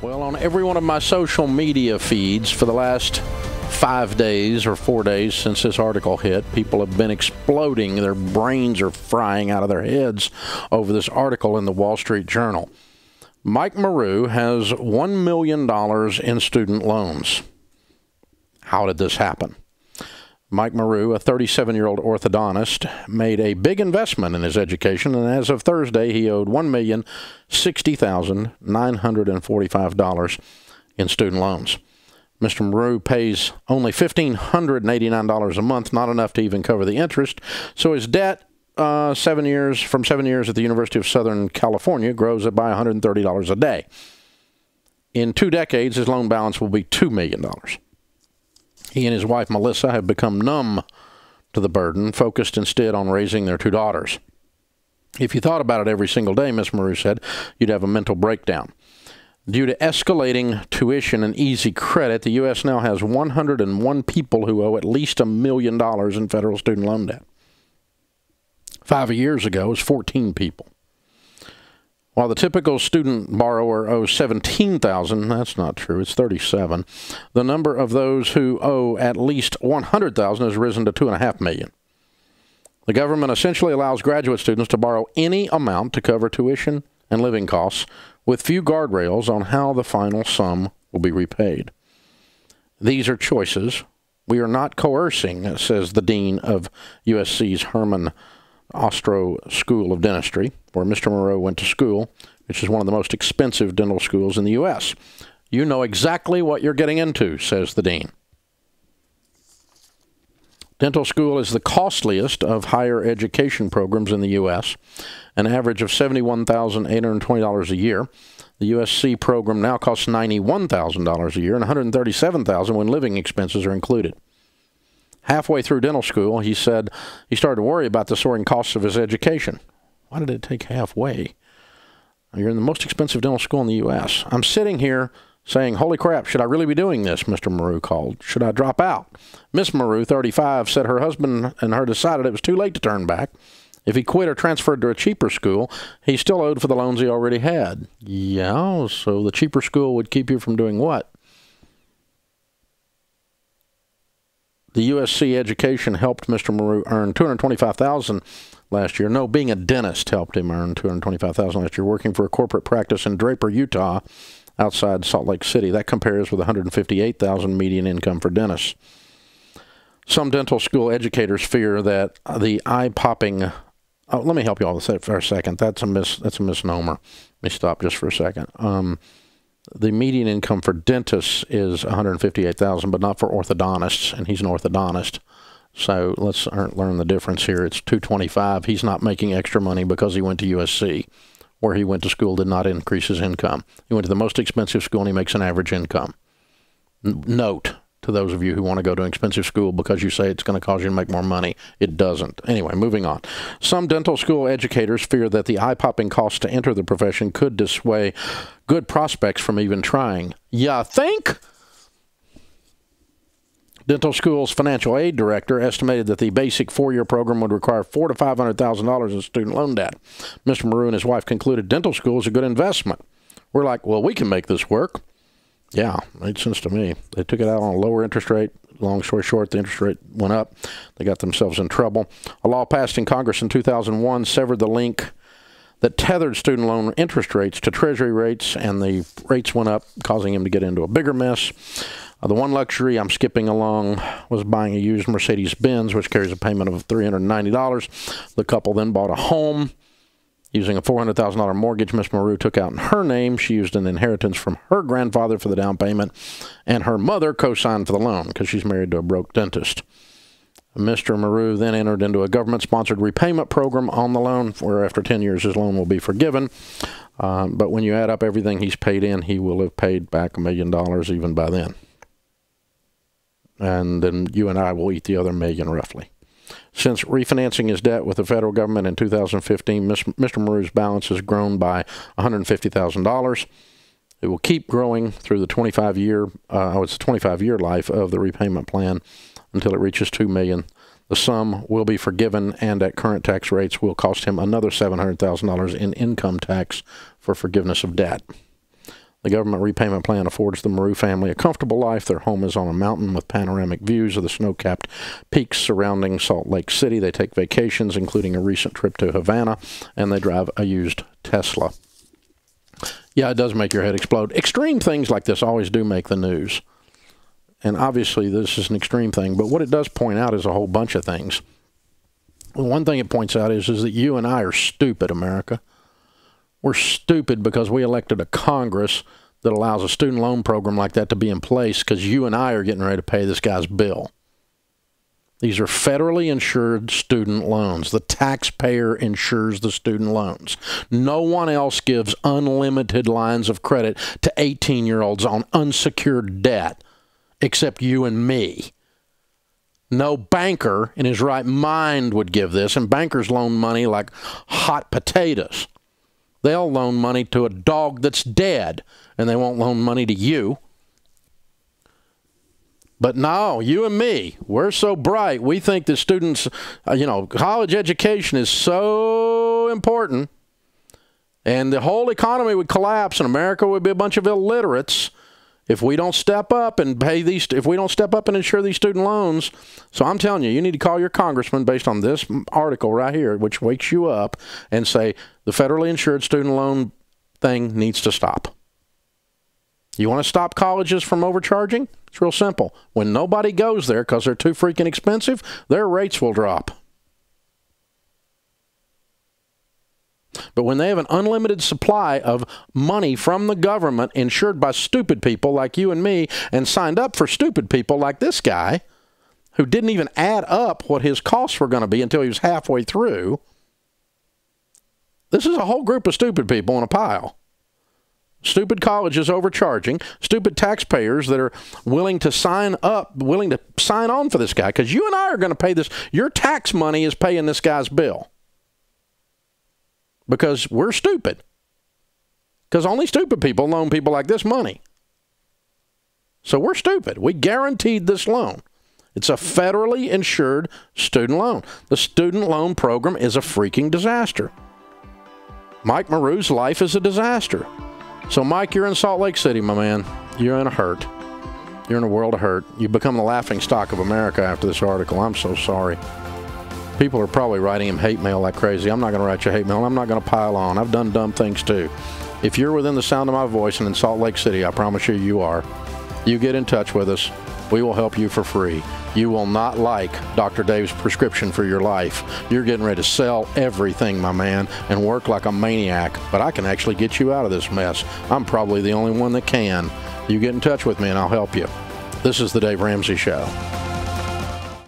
Well, on every one of my social media feeds for the last 5 days or 4 days since this article hit, people have been exploding. Their brains are frying out of their heads over this article in the Wall Street Journal. Mike Maru has $1 million in student loans. How did this happen? Mike Maru, a 37-year-old orthodontist, made a big investment in his education, and as of Thursday, he owed $1,060,945 in student loans. Mr. Maru pays only $1,589 a month, not enough to even cover the interest, so his debt from 7 years at the University of Southern California grows by $130 a day. In 2 decades, his loan balance will be $2 million. He and his wife, Melissa, have become numb to the burden, focused instead on raising their 2 daughters. If you thought about it every single day, Ms. Maru said, you'd have a mental breakdown. Due to escalating tuition and easy credit, the U.S. now has 101 people who owe at least $1 million in federal student loan debt. 5 years ago, it was 14 people. While the typical student borrower owes $17,000, that's not true, it's 37, the number of those who owe at least $100,000 has risen to 2.5 million. The government essentially allows graduate students to borrow any amount to cover tuition and living costs, with few guardrails on how the final sum will be repaid. These are choices. We are not coercing, says the dean of USC's Herman Ostrow School of Dentistry, where Mr. Maru went to school, which is one of the most expensive dental schools in the U.S. You know exactly what you're getting into, says the dean. Dental school is the costliest of higher education programs in the U.S., an average of $71,820 a year. The USC program now costs $91,000 a year and $137,000 when living expenses are included. Halfway through dental school, he said he started to worry about the soaring costs of his education. Why did it take halfway? You're in the most expensive dental school in the U.S. I'm sitting here saying, holy crap, should I really be doing this? Mr. Maru called. Should I drop out? Miss Maru, 35, said her husband and her decided it was too late to turn back. If he quit or transferred to a cheaper school, he still owed for the loans he already had. Yeah, so the cheaper school would keep you from doing what? The USC education helped Mr. Maru earn $225,000 last year. No, being a dentist helped him earn $225,000 last year, working for a corporate practice in Draper, Utah, outside Salt Lake City. That compares with $158,000 median income for dentists. Some dental school educators fear that the eye-popping... Oh, let me help you all with that for a second. That's a misnomer. Let me stop just for a second. The median income for dentists is $158,000, but not for orthodontists, and he's an orthodontist. So let's learn the difference here. It's $225,000. He's not making extra money because he went to USC. Where he went to school did not increase his income. He went to the most expensive school, and he makes an average income. Note to those of you who want to go to an expensive school because you say it's going to cause you to make more money. It doesn't. Anyway, moving on. Some dental school educators fear that the eye-popping cost to enter the profession could dissuade good prospects from even trying. Ya think? Dental school's financial aid director estimated that the basic 4-year program would require $400,000 to $500,000 in student loan debt. Mr. Maru and his wife concluded dental school is a good investment. We're like, well, we can make this work. Yeah, made sense to me. They took it out on a lower interest rate. Long story short, the interest rate went up. They got themselves in trouble. A law passed in Congress in 2001 severed the link that tethered student loan interest rates to Treasury rates, and the rates went up, causing him to get into a bigger mess. The one luxury I'm skipping along was buying a used Mercedes-Benz, which carries a payment of $390. The couple then bought a home. Using a $400,000 mortgage Miss Maru took out in her name. She used an inheritance from her grandfather for the down payment, and her mother co-signed for the loan because she's married to a broke dentist. Mr. Maru then entered into a government-sponsored repayment program on the loan, where after 10 years his loan will be forgiven. But when you add up everything he's paid in, he will have paid back $1 million even by then. And then you and I will eat the other $1 million roughly. Since refinancing his debt with the federal government in 2015, Mr. Maru's balance has grown by $150,000. It will keep growing through the 25-year life of the repayment plan until it reaches $2 million. The sum will be forgiven, and at current tax rates will cost him another $700,000 in income tax for forgiveness of debt. The government repayment plan affords the Maru family a comfortable life. Their home is on a mountain with panoramic views of the snow-capped peaks surrounding Salt Lake City. They take vacations, including a recent trip to Havana, and they drive a used Tesla. Yeah, it does make your head explode. Extreme things like this always do make the news. And obviously this is an extreme thing, but what it does point out is a whole bunch of things. One thing it points out is that you and I are stupid, America. We're stupid because we elected a Congress that allows a student loan program like that to be in place because you and I are getting ready to pay this guy's bill. These are federally insured student loans. The taxpayer insures the student loans. No one else gives unlimited lines of credit to 18-year-olds on unsecured debt except you and me. No banker in his right mind would give this, and bankers loan money like hot potatoes. They'll loan money to a dog that's dead, and they won't loan money to you. But no, you and me, we're so bright. We think that students, college education is so important, and the whole economy would collapse, and America would be a bunch of illiterates if we don't step up and if we don't step up and insure these student loans. So I'm telling you, you need to call your congressman based on this article right here, which wakes you up, and say the federally insured student loan thing needs to stop. You want to stop colleges from overcharging? It's real simple. When nobody goes there because they're too freaking expensive, their rates will drop. But when they have an unlimited supply of money from the government insured by stupid people like you and me and signed up for stupid people like this guy who didn't even add up what his costs were going to be until he was halfway through, this is a whole group of stupid people in a pile. Stupid colleges overcharging, stupid taxpayers that are willing to sign on for this guy because you and I are going to pay this. Your tax money is paying this guy's bill. Because we're stupid. Because only stupid people loan people like this money. So we're stupid. We guaranteed this loan. It's a federally insured student loan. The student loan program is a freaking disaster. Mike Maru's life is a disaster. So Mike, you're in Salt Lake City, my man. You're in a hurt. You're in a world of hurt. You've become the laughing stock of America after this article. I'm so sorry. People are probably writing him hate mail like crazy. I'm not going to write you hate mail. I'm not going to pile on. I've done dumb things too. If you're within the sound of my voice and in Salt Lake City, I promise you are. You get in touch with us. We will help you for free. You will not like Dr. Dave's prescription for your life. You're getting ready to sell everything, my man, and work like a maniac. But I can actually get you out of this mess. I'm probably the only one that can. You get in touch with me and I'll help you. This is the Dave Ramsey Show.